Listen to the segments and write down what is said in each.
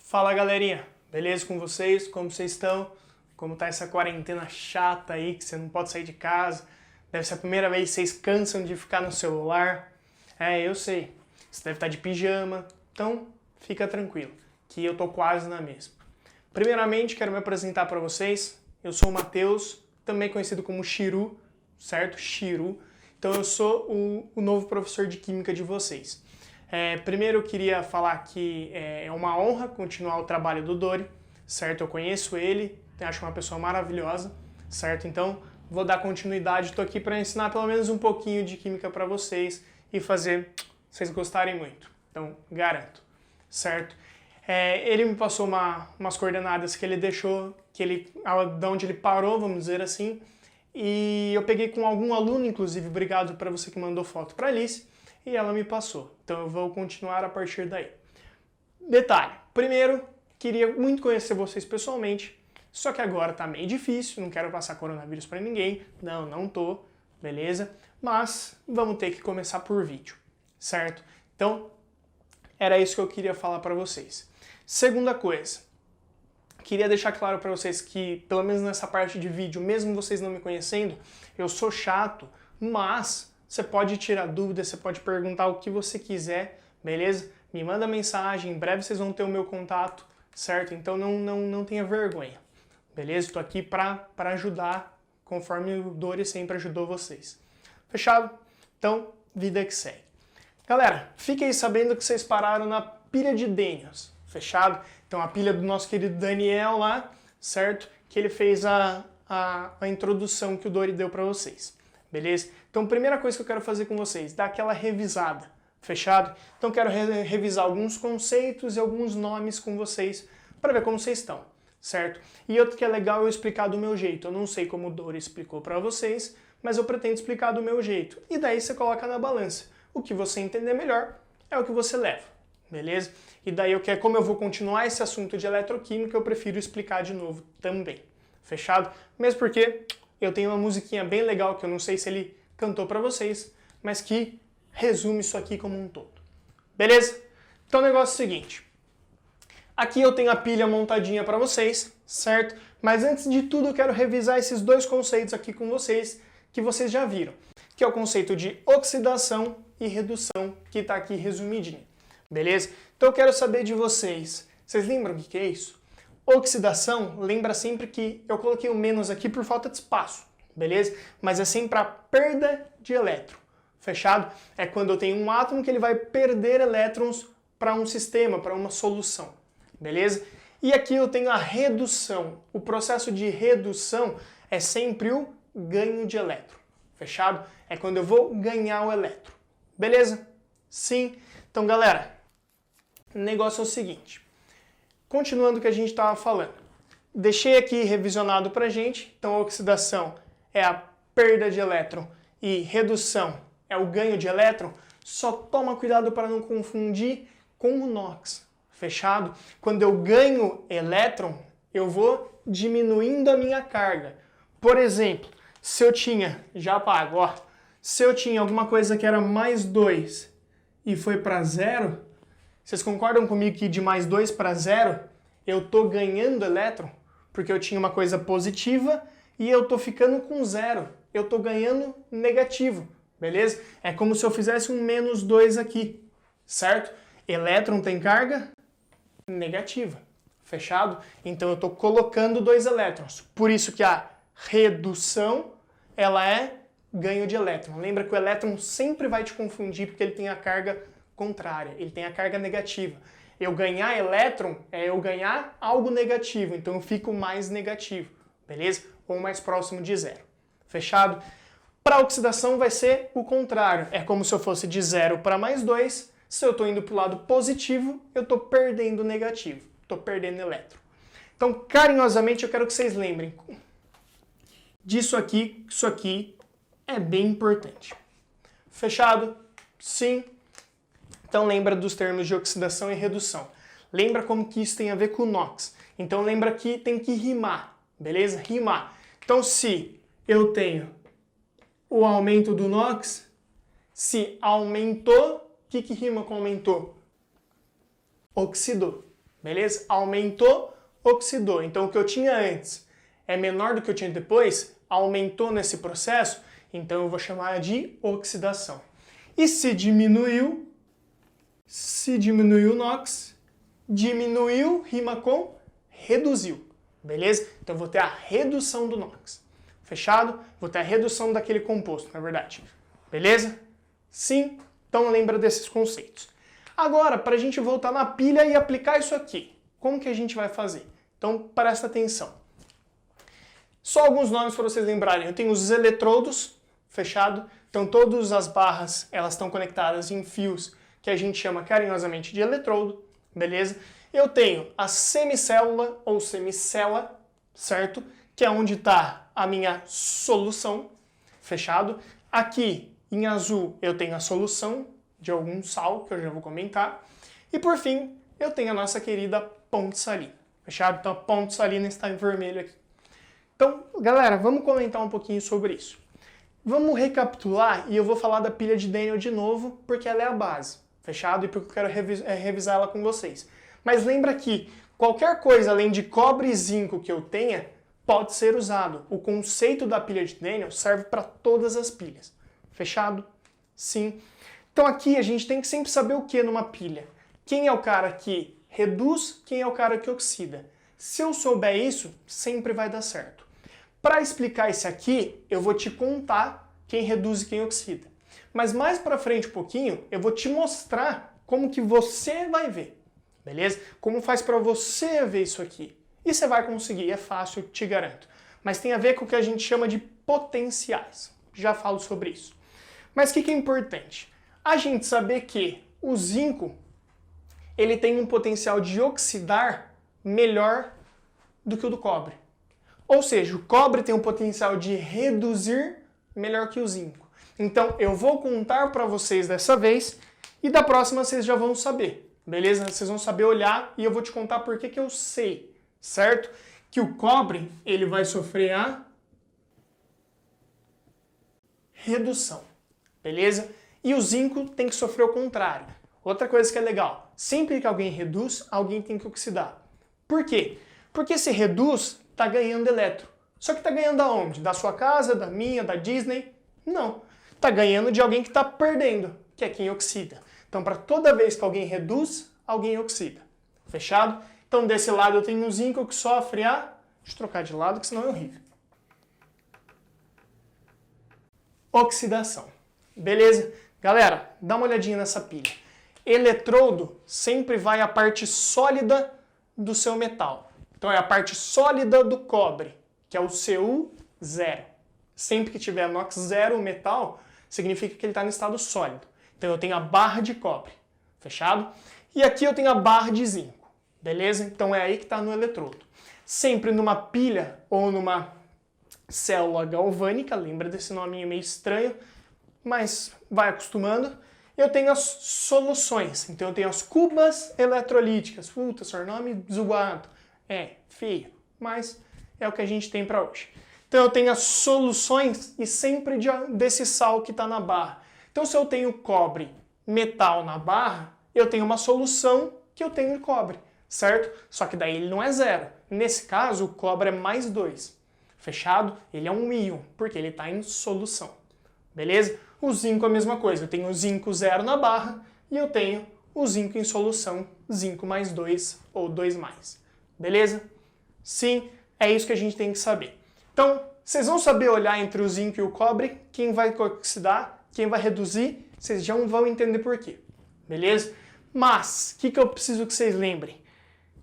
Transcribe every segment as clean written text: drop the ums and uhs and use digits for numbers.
Fala galerinha, beleza com vocês? Como vocês estão? Como tá essa quarentena chata aí, que você não pode sair de casa? Deve ser a primeira vez que vocês cansam de ficar no celular. Eu sei, você deve estar de pijama, então fica tranquilo, que eu tô quase na mesma. Primeiramente, quero me apresentar para vocês. Eu sou o Matheus, também conhecido como Chiru, certo? Chiru. Então eu sou o novo professor de Química de vocês. Primeiro eu queria falar que é uma honra continuar o trabalho do Dori, certo? Eu conheço ele, acho uma pessoa maravilhosa, certo? Então vou dar continuidade, estou aqui para ensinar pelo menos um pouquinho de Química para vocês e fazer vocês gostarem muito. Então garanto, certo? Ele me passou umas coordenadas que ele deixou, de onde ele parou, vamos dizer assim, e eu peguei com algum aluno, inclusive, obrigado para você que mandou foto para Alice, e ela me passou. Então eu vou continuar a partir daí. Detalhe, primeiro, queria muito conhecer vocês pessoalmente, só que agora tá meio difícil, não quero passar coronavírus para ninguém, não tô, beleza? Mas vamos ter que começar por vídeo, certo? Então, era isso que eu queria falar para vocês. Segunda coisa, queria deixar claro para vocês que, pelo menos nessa parte de vídeo, mesmo vocês não me conhecendo, eu sou chato, mas você pode tirar dúvidas, você pode perguntar o que você quiser, beleza? Me manda mensagem, em breve vocês vão ter o meu contato, certo? Então não tenha vergonha, beleza? Estou aqui para ajudar, conforme o Dori sempre ajudou vocês. Fechado? Então, vida que segue. Galera, fiquem sabendo que vocês pararam na pilha de Daniels, fechado? Então a pilha do nosso querido Daniel lá, certo? Que ele fez a introdução que o Dori deu para vocês, beleza? Então primeira coisa que eu quero fazer com vocês, dar aquela revisada, fechado? Então quero revisar alguns conceitos e alguns nomes com vocês para ver como vocês estão, certo? E outro que é legal eu explicar do meu jeito. Eu não sei como o Dori explicou para vocês, mas eu pretendo explicar do meu jeito. E daí você coloca na balança. O que você entender melhor é o que você leva, beleza? E daí como eu vou continuar esse assunto de eletroquímica, eu prefiro explicar de novo também, fechado? Mesmo porque eu tenho uma musiquinha bem legal que eu não sei se ele cantou para vocês, mas que resume isso aqui como um todo, beleza? Então o negócio é o seguinte, aqui eu tenho a pilha montadinha para vocês, certo? Mas antes de tudo eu quero revisar esses dois conceitos aqui com vocês, que vocês já viram, que é o conceito de oxidação e redução, que está aqui resumidinho, beleza? Então eu quero saber de vocês, vocês lembram o que é isso? Oxidação, lembra sempre que eu coloquei o menos aqui por falta de espaço, beleza? Mas é sempre a perda de elétron, fechado? É quando eu tenho um átomo que ele vai perder elétrons para um sistema, para uma solução, beleza? E aqui eu tenho a redução. O processo de redução é sempre o ganho de elétron, fechado? É quando eu vou ganhar o elétron, beleza? Sim. Então, galera, o negócio é o seguinte. Continuando o que a gente estava falando. Deixei aqui revisionado pra gente. Então, a oxidação é a perda de elétron e redução é o ganho de elétron. Só toma cuidado para não confundir com o NOx, fechado? Quando eu ganho elétron, eu vou diminuindo a minha carga. Por exemplo, se eu tinha, já apago, ó. Se eu tinha alguma coisa que era mais 2 e foi para 0, vocês concordam comigo que de mais 2 para 0 eu estou ganhando elétron? Porque eu tinha uma coisa positiva e eu estou ficando com 0. Eu estou ganhando negativo, beleza? É como se eu fizesse um menos 2 aqui, certo? Elétron tem carga negativa, fechado? Então eu estou colocando 2 elétrons. Por isso que a redução ela é ganho de elétron. Lembra que o elétron sempre vai te confundir porque ele tem a carga contrária, ele tem a carga negativa. Eu ganhar elétron é eu ganhar algo negativo, então eu fico mais negativo, beleza? Ou mais próximo de 0. Fechado? Para oxidação vai ser o contrário. É como se eu fosse de 0 para mais 2. Se eu estou indo para o lado positivo, eu estou perdendo negativo, estou perdendo elétron. Então, carinhosamente, eu quero que vocês lembrem disso aqui, isso aqui é bem importante. Fechado? Sim. Então lembra dos termos de oxidação e redução. Lembra como que isso tem a ver com o NOx. Então lembra que tem que rimar, beleza? Rimar. Então se eu tenho o aumento do NOx, se aumentou, o que rima com aumentou? Oxidou, beleza? Aumentou, oxidou. Então o que eu tinha antes é menor do que eu tinha depois, aumentou nesse processo, então eu vou chamar de oxidação. E se diminuiu o NOx, diminuiu rima com reduziu, beleza? Então eu vou ter a redução do NOx. Fechado? Vou ter a redução daquele composto, na verdade. Beleza? Sim? Então lembra desses conceitos. Agora, para a gente voltar na pilha e aplicar isso aqui, como que a gente vai fazer? Então presta atenção. Só alguns nomes para vocês lembrarem. Eu tenho os eletrodos, fechado? Então todas as barras elas estão conectadas em fios que a gente chama carinhosamente de eletrodo, beleza? Eu tenho a semicélula ou semicela, certo? Que é onde está a minha solução, fechado? Aqui em azul eu tenho a solução de algum sal, que eu já vou comentar. E por fim, eu tenho a nossa querida ponte salina, fechado? Então a ponte salina está em vermelho aqui. Então, galera, vamos comentar um pouquinho sobre isso. Vamos recapitular e eu vou falar da pilha de Daniell de novo, porque ela é a base, fechado? E porque eu quero revisar ela com vocês. Mas lembra que qualquer coisa além de cobre e zinco que eu tenha, pode ser usado. O conceito da pilha de Daniell serve para todas as pilhas. Fechado? Sim. Então aqui a gente tem que sempre saber o que numa pilha. Quem é o cara que reduz, quem é o cara que oxida. Se eu souber isso, sempre vai dar certo. Para explicar isso aqui, eu vou te contar quem reduz e quem oxida. Mas mais para frente um pouquinho, eu vou te mostrar como que você vai ver. Beleza? Como faz para você ver isso aqui. E você vai conseguir, é fácil, te garanto. Mas tem a ver com o que a gente chama de potenciais. Já falo sobre isso. Mas o que é importante? A gente saber que o zinco ele tem um potencial de oxidar melhor do que o do cobre. Ou seja, o cobre tem um potencial de reduzir melhor que o zinco. Então eu vou contar para vocês dessa vez e da próxima vocês já vão saber. Beleza? Vocês vão saber olhar e eu vou te contar por que eu sei, certo? Que o cobre ele vai sofrer a redução. Beleza? E o zinco tem que sofrer o contrário. Outra coisa que é legal, sempre que alguém reduz, alguém tem que oxidar. Por quê? Porque se reduz, está ganhando elétron. Só que está ganhando aonde? Da sua casa, da minha, da Disney? Não. Está ganhando de alguém que está perdendo, que é quem oxida. Então, para toda vez que alguém reduz, alguém oxida. Fechado? Então, desse lado eu tenho um zinco que sofre a... Deixa eu trocar de lado, que senão é horrível. Oxidação. Beleza? Galera, dá uma olhadinha nessa pilha. Eletrodo sempre vai à parte sólida do seu metal. Então é a parte sólida do cobre, que é o Cu0. Sempre que tiver NOx 0 o metal, significa que ele está no estado sólido. Então eu tenho a barra de cobre, fechado? E aqui eu tenho a barra de zinco, beleza? Então é aí que está no eletrodo. Sempre numa pilha ou numa célula galvânica, lembra desse nominho meio estranho, mas vai acostumando. Eu tenho as soluções, então eu tenho as cubas eletrolíticas. Puta, sobrenome zoado. É, feio, mas é o que a gente tem para hoje. Então eu tenho as soluções e sempre desse sal que está na barra. Então se eu tenho cobre, metal na barra, eu tenho uma solução que eu tenho de cobre, certo? Só que daí ele não é 0. Nesse caso, o cobre é mais 2. Fechado? Ele é um íon, porque ele está em solução. Beleza? O zinco é a mesma coisa. Eu tenho o zinco 0 na barra e eu tenho o zinco em solução, zinco mais 2 ou 2+. Beleza? Sim, é isso que a gente tem que saber. Então, vocês vão saber olhar entre o zinco e o cobre, quem vai oxidar, quem vai reduzir, vocês já vão entender por quê. Beleza? Mas, o que eu preciso que vocês lembrem?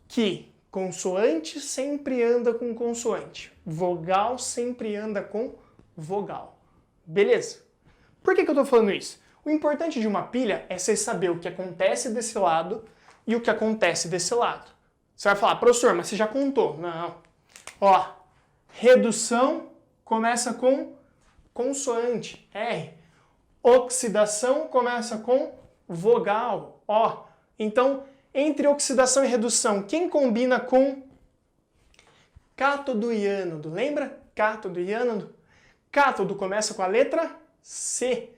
Que consoante sempre anda com consoante. Vogal sempre anda com vogal. Beleza? Por que eu estou falando isso? O importante de uma pilha é você saber o que acontece desse lado e o que acontece desse lado. Você vai falar, professor, mas você já contou. Não. Ó, redução começa com consoante, R. Oxidação começa com vogal, O. Então, entre oxidação e redução, quem combina com cátodo e ânodo? Lembra? Cátodo e ânodo? Cátodo começa com a letra C.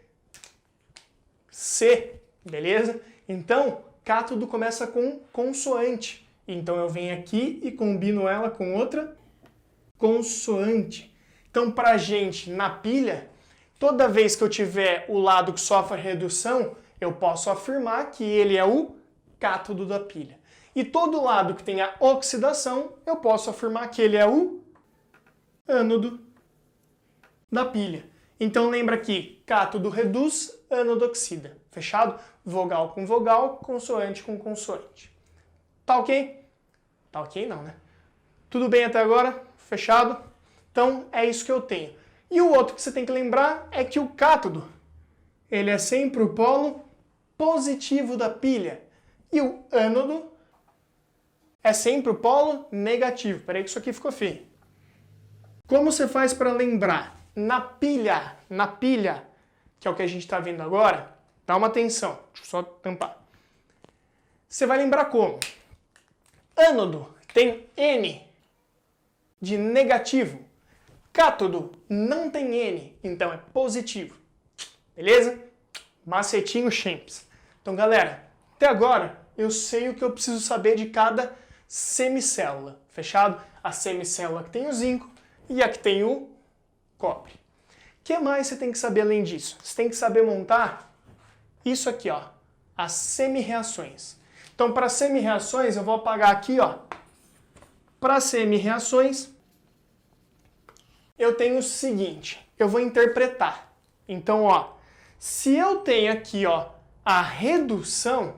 C, beleza? Então, cátodo começa com consoante. Então eu venho aqui e combino ela com outra consoante. Então pra gente, na pilha, toda vez que eu tiver o lado que sofre redução, eu posso afirmar que ele é o cátodo da pilha. E todo lado que tenha oxidação, eu posso afirmar que ele é o ânodo da pilha. Então lembra aqui, cátodo reduz, ânodo oxida. Fechado? Vogal com vogal, consoante com consoante. Tá ok? Tá ok não, né? Tudo bem até agora? Fechado? Então é isso que eu tenho. E o outro que você tem que lembrar é que o cátodo, ele é sempre o polo positivo da pilha. E o ânodo é sempre o polo negativo. Peraí que isso aqui ficou feio. Como você faz para lembrar? Na pilha, que é o que a gente está vendo agora, dá uma atenção, deixa eu só tampar. Você vai lembrar como? Ânodo tem N de negativo. Cátodo não tem N, então é positivo. Beleza? Macetinho Champs. Então, galera, até agora eu sei o que eu preciso saber de cada semicélula. Fechado? A semicélula que tem o zinco e a que tem o cobre. O que mais você tem que saber além disso? Você tem que saber montar isso aqui, ó, as semi-reações. Então, para semi-reações, eu vou apagar aqui, ó. Para semi-reações, eu tenho o seguinte, eu vou interpretar. Então, ó, se eu tenho aqui, ó, a redução,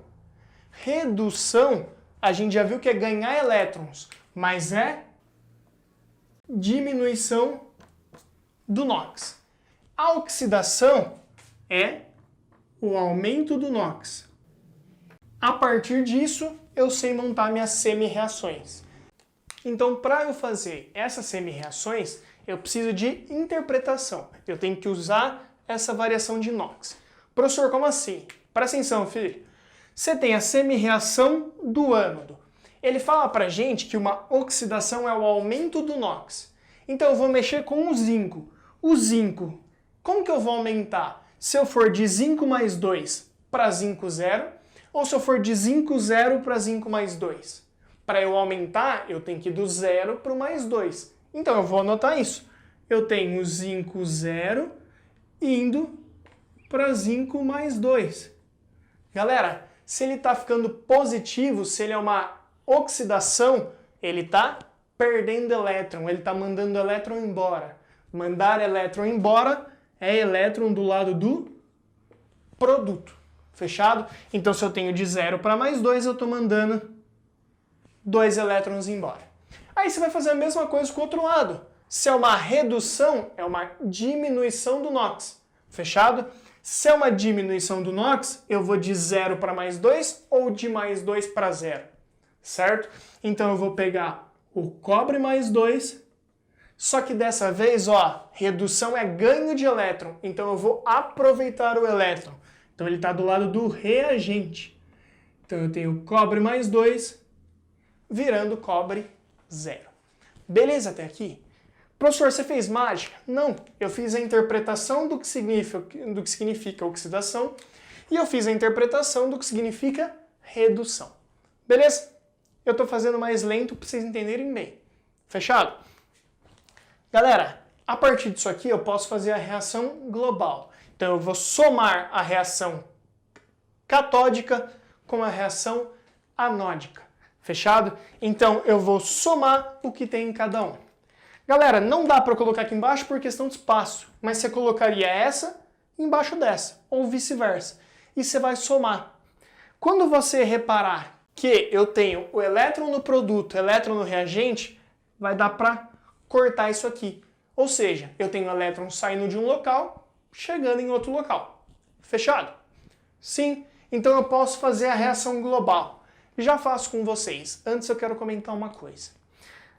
a gente já viu que é ganhar elétrons, mas é diminuição do NOx. A oxidação é o aumento do NOx. A partir disso, eu sei montar minhas semi-reações. Então, para eu fazer essas semi-reações, eu preciso de interpretação. Eu tenho que usar essa variação de NOx. Professor, como assim? Presta atenção, filho. Você tem a semi-reação do ânodo. Ele fala pra gente que uma oxidação é o aumento do NOx. Então, eu vou mexer com o zinco. O zinco, como que eu vou aumentar? Se eu for de zinco mais 2 para zinco 0, ou se eu for de zinco 0 para zinco mais 2? Para eu aumentar, eu tenho que ir do 0 para o mais 2. Então eu vou anotar isso. Eu tenho zinco 0 indo para zinco mais 2. Galera, se ele está ficando positivo, se ele é uma oxidação, ele está perdendo elétron, ele está mandando elétron embora. Mandar elétron embora é elétron do lado do produto. Fechado? Então, se eu tenho de 0 para mais 2, eu estou mandando 2 elétrons embora. Aí você vai fazer a mesma coisa com o outro lado. Se é uma redução, é uma diminuição do NOx. Fechado? Se é uma diminuição do NOx, eu vou de 0 para mais 2 ou de mais 2 para 0. Certo? Então, eu vou pegar o cobre mais 2, só que dessa vez, ó, redução é ganho de elétron. Então, eu vou aproveitar o elétron. Então, ele está do lado do reagente. Então, eu tenho cobre mais 2, virando cobre 0. Beleza até aqui? Professor, você fez mágica? Não, eu fiz a interpretação do que significa oxidação e eu fiz a interpretação do que significa redução. Beleza? Eu estou fazendo mais lento para vocês entenderem bem. Fechado? Galera, a partir disso aqui eu posso fazer a reação global. Então eu vou somar a reação catódica com a reação anódica. Fechado? Então eu vou somar o que tem em cada um. Galera, não dá para colocar aqui embaixo por questão de espaço, mas você colocaria essa embaixo dessa, ou vice-versa. E você vai somar. Quando você reparar que eu tenho o elétron no produto, elétron no reagente, vai dar para cortar isso aqui. Ou seja, eu tenho elétron saindo de um local, chegando em outro local. Fechado? Sim. Então eu posso fazer a reação global. Já faço com vocês. Antes eu quero comentar uma coisa.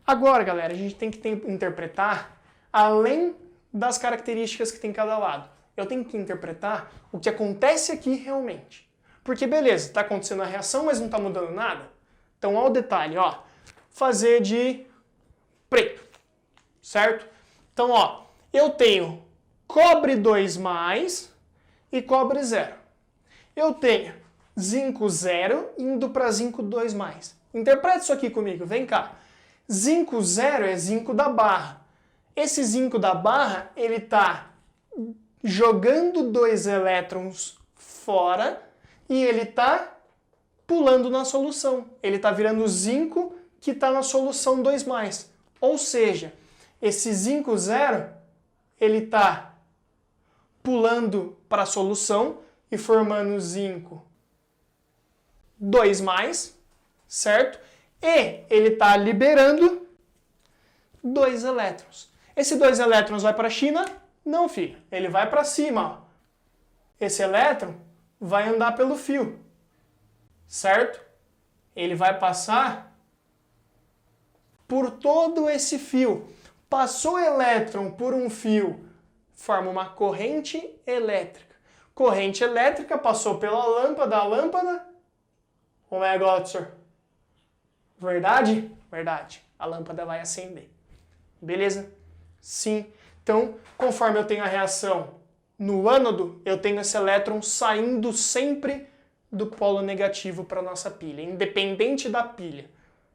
Agora, galera, a gente tem que interpretar além das características que tem cada lado. Eu tenho que interpretar o que acontece aqui realmente. Porque beleza, está acontecendo a reação, mas não está mudando nada. Então, olha o detalhe, ó. Fazer de preto, certo? Então, ó, eu tenho cobre 2+ e cobre 0. Eu tenho zinco 0 indo para zinco 2+. Interprete isso aqui comigo, vem cá. Zinco 0 é zinco da barra. Esse zinco da barra, ele está jogando 2 elétrons fora e ele está pulando na solução. Ele está virando o zinco que está na solução 2+. Ou seja, esse zinco 0, ele está pulando para a solução e formando zinco 2+, certo? E ele está liberando 2 elétrons. Esse 2 elétrons vai para a China? Não, filho. Ele vai para cima. Ó. Esse elétron vai andar pelo fio, certo? Ele vai passar por todo esse fio. Passou o elétron por um fio, forma uma corrente elétrica. Corrente elétrica passou pela lâmpada, a lâmpada... Como é, Gottsor? Verdade? Verdade. A lâmpada vai acender. Beleza? Sim. Então, conforme eu tenho a reação no ânodo, eu tenho esse elétron saindo sempre do polo negativo para a nossa pilha, independente da pilha.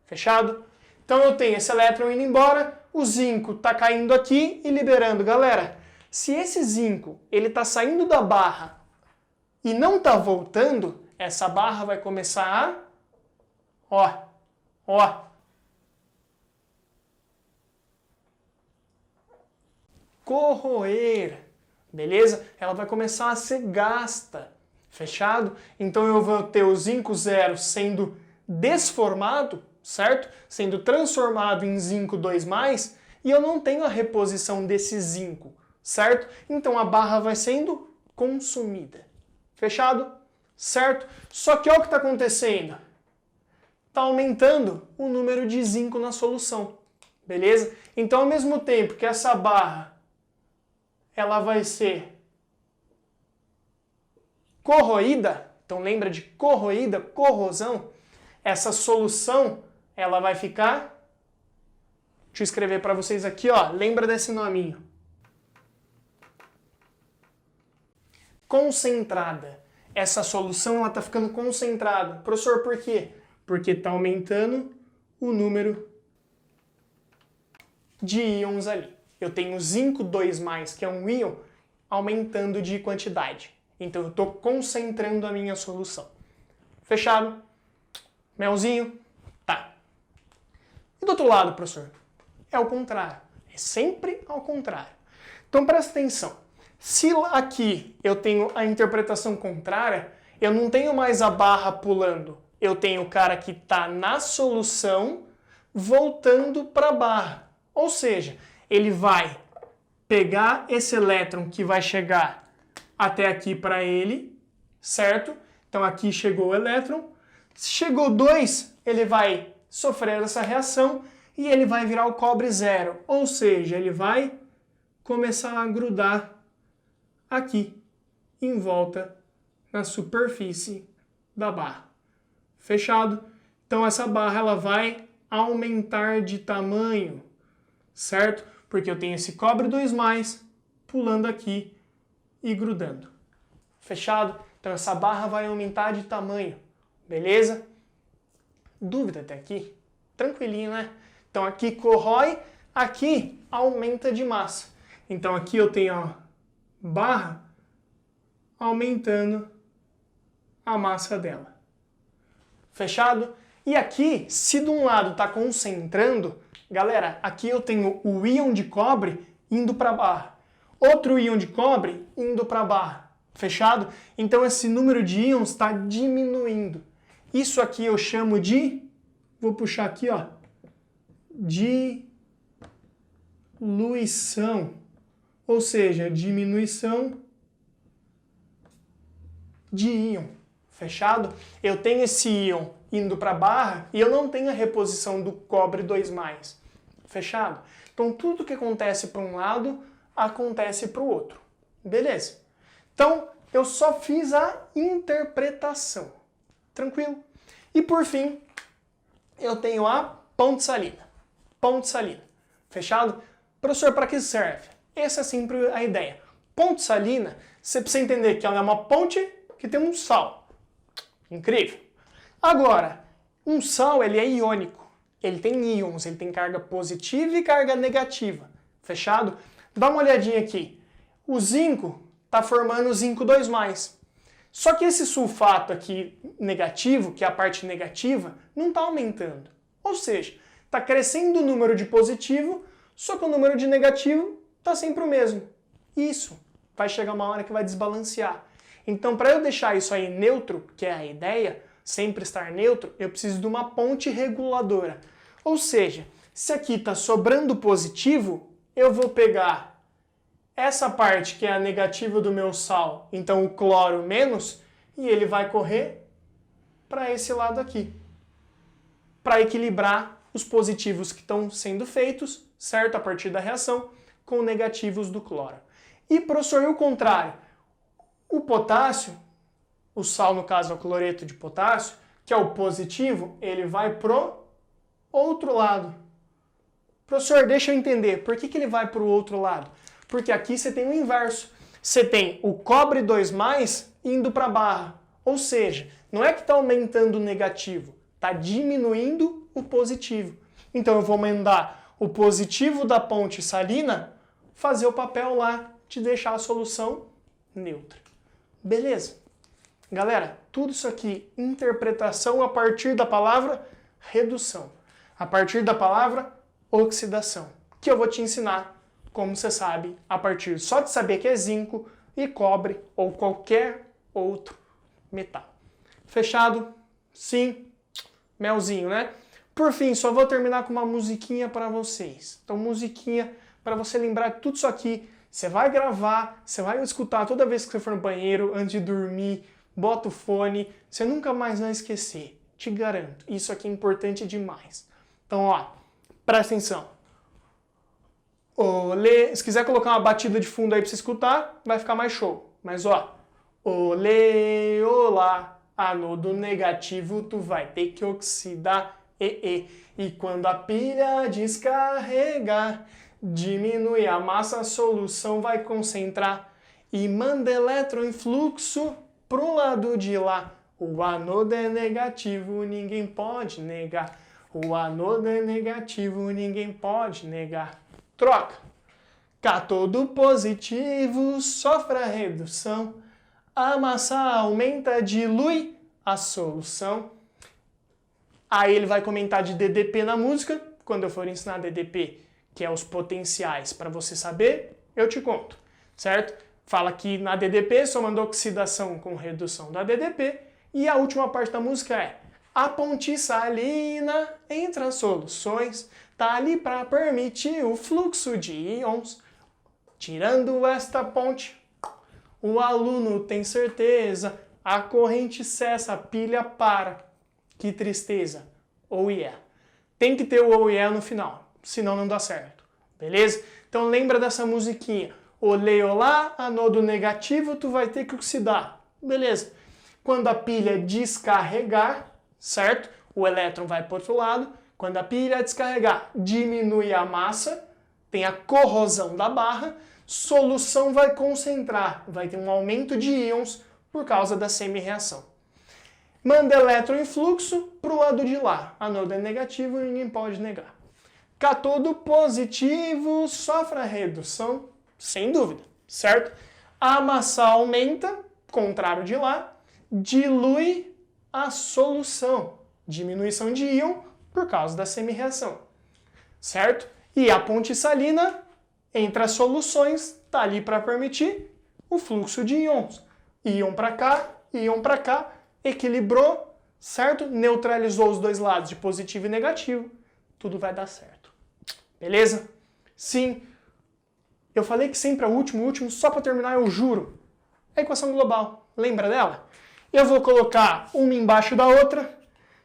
Fechado? Então eu tenho esse elétron indo embora, o zinco está caindo aqui e liberando. Galera, se esse zinco ele está saindo da barra e não está voltando, essa barra vai começar a... corroer, beleza? Ela vai começar a ser gasta, fechado? Então eu vou ter o zinco 0 sendo desformado, certo? Sendo transformado em zinco 2+, e eu não tenho a reposição desse zinco, certo? Então a barra vai sendo consumida, fechado? Certo? Só que olha o que está acontecendo. Está aumentando o número de zinco na solução, beleza? Então ao mesmo tempo que essa barra ela vai ser corroída, então lembra de corroída, corrosão, essa solução ela vai ficar, deixa eu escrever para vocês aqui, ó, lembra desse nominho, concentrada. Essa solução ela está ficando concentrada. Professor, por quê? Porque está aumentando o número de íons ali. Eu tenho zinco 2+, que é um íon, aumentando de quantidade. Então eu estou concentrando a minha solução. Fechado? Melzinho? Tá. E do outro lado, professor? É o contrário. É sempre ao contrário. Então presta atenção. Se aqui eu tenho a interpretação contrária, eu não tenho mais a barra pulando. Eu tenho o cara que está na solução voltando para a barra. Ou seja, ele vai pegar esse elétron que vai chegar até aqui para ele, certo? Então aqui chegou o elétron. Se chegou 2, ele vai sofrer essa reação e ele vai virar o cobre 0. Ou seja, ele vai começar a grudar aqui, em volta, na superfície da barra. Fechado? Então essa barra ela vai aumentar de tamanho, certo? Porque eu tenho esse cobre 2+, pulando aqui e grudando. Fechado? Então essa barra vai aumentar de tamanho, beleza? Dúvida até aqui? Tranquilinho, né? Então aqui corrói, aqui aumenta de massa. Então aqui eu tenho a barra aumentando a massa dela. Fechado? E aqui, se de um lado está concentrando, galera, aqui eu tenho o íon de cobre indo para a barra. Outro íon de cobre indo para a barra. Fechado? Então esse número de íons está diminuindo. Isso aqui eu chamo de, vou puxar aqui, ó, diluição. Ou seja, diminuição de íon. Fechado? Eu tenho esse íon indo para a barra e eu não tenho a reposição do cobre 2+. Fechado? Então tudo que acontece para um lado acontece para o outro. Beleza? Então eu só fiz a interpretação. Tranquilo? E por fim, eu tenho a ponte salina. Ponte salina. Fechado? Professor, para que serve? Essa é sempre a ideia. Ponte salina, você precisa entender que ela é uma ponte que tem um sal. Incrível. Agora, Um sal, ele é iônico. Ele tem íons, ele tem carga positiva e carga negativa. Fechado? Dá uma olhadinha aqui. O zinco está formando o zinco 2+. Só que esse sulfato aqui negativo, que é a parte negativa, não está aumentando. Ou seja, está crescendo o número de positivo, só que o número de negativo está sempre o mesmo. Isso vai chegar uma hora que vai desbalancear. Então, para eu deixar isso aí neutro, que é a ideia, sempre estar neutro, eu preciso de uma ponte reguladora. Ou seja, se aqui está sobrando positivo, eu vou pegar essa parte que é a negativa do meu sal, então o cloro menos, e ele vai correr para esse lado aqui, para equilibrar os positivos que estão sendo feitos, certo, a partir da reação, com negativos do cloro. E, professor, o contrário, o potássio, o sal no caso é o cloreto de potássio, que é o positivo, ele vai pro outro lado. Professor, deixa eu entender, por que ele vai pro outro lado? Porque aqui você tem o inverso. Você tem o cobre 2+ indo para a barra. Ou seja, não é que está aumentando o negativo, está diminuindo o positivo. Então eu vou mandar o positivo da ponte salina fazer o papel lá de deixar a solução neutra. Beleza? Galera, tudo isso aqui, interpretação a partir da palavra redução. A partir da palavra oxidação. Que eu vou te ensinar, como você sabe, a partir só de saber que é zinco e cobre ou qualquer outro metal. Fechado? Sim. Melzinho, né? Por fim, só vou terminar com uma musiquinha para vocês. Então, musiquinha para você lembrar de tudo isso aqui. Você vai gravar, você vai escutar toda vez que você for no banheiro, antes de dormir, bota o fone, você nunca mais vai esquecer. Te garanto. Isso aqui é importante demais. Então, ó, presta atenção. Olê, se quiser colocar uma batida de fundo aí para você escutar, vai ficar mais show. Mas ó, olê, olá, anodo negativo tu vai ter que oxidar, e quando a pilha descarregar, diminui a massa, a solução vai concentrar e manda elétron em fluxo pro lado de lá. O anodo é negativo, ninguém pode negar. O anodo é negativo, ninguém pode negar. Troca. Cátodo positivo sofre a redução. A massa aumenta, dilui a solução. Aí ele vai comentar de DDP na música. Quando eu for ensinar DDP, que é os potenciais, para você saber, eu te conto, certo? Fala que na DDP somando oxidação com redução da DDP. E a última parte da música é: a ponte salina entre as soluções tá ali para permitir o fluxo de íons. Tirando esta ponte, o aluno tem certeza, a corrente cessa, a pilha para. Que tristeza. Oh yeah. Tem que ter o oh yeah no final, senão não dá certo. Beleza? Então lembra dessa musiquinha. Olê, olá, anodo negativo, tu vai ter que oxidar. Beleza. Quando a pilha descarregar, certo? O elétron vai para o outro lado. Quando a pilha descarregar, diminui a massa, tem a corrosão da barra, solução vai concentrar, vai ter um aumento de íons por causa da semi-reação. Manda elétron em fluxo para o lado de lá. Anodo é negativo e ninguém pode negar. Cátodo positivo sofre a redução, sem dúvida, certo? A massa aumenta, contrário de lá, dilui a solução. Diminuição de íon por causa da semi-reação, certo? E a ponte salina, entre as soluções, está ali para permitir o fluxo de íons. Íon para cá, equilibrou, certo? Neutralizou os dois lados de positivo e negativo, tudo vai dar certo. Beleza? Sim. Eu falei que sempre é o último, só para terminar eu juro. A equação global, lembra dela? Eu vou colocar uma embaixo da outra.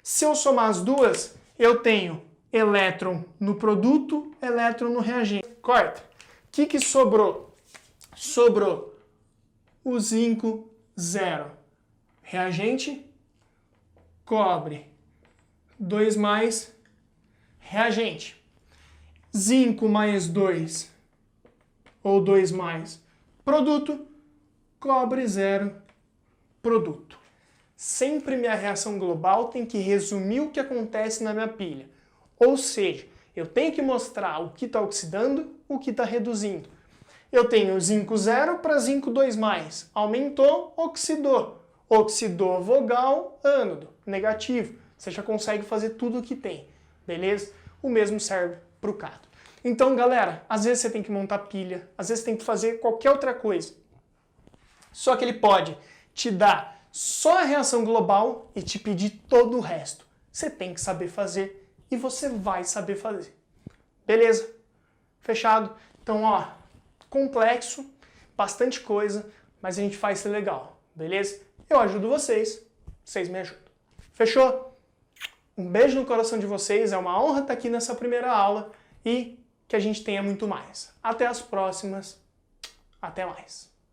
Se eu somar as duas, eu tenho elétron no produto, elétron no reagente. Corta. O que sobrou? Sobrou o zinco 0. Reagente, cobre 2+, reagente. Zinco mais 2, ou 2+, produto, cobre 0, produto. sempre minha reação global tem que resumir o que acontece na minha pilha. Ou seja, eu tenho que mostrar o que está oxidando, o que está reduzindo. Eu tenho zinco 0 para zinco 2+. Aumentou, oxidou. Oxidou vogal, ânodo, negativo. Você já consegue fazer tudo o que tem, beleza? O mesmo serve para o cátodo. Então, galera, às vezes você tem que montar pilha, às vezes você tem que fazer qualquer outra coisa. Só que ele pode te dar só a reação global e te pedir todo o resto. Você tem que saber fazer e você vai saber fazer. Beleza? Fechado? Então, ó, complexo, bastante coisa, mas a gente faz ser legal, beleza? Eu ajudo vocês, vocês me ajudam. Fechou? Um beijo no coração de vocês, é uma honra estar aqui nessa primeira aula e que a gente tenha muito mais. Até as próximas, até mais.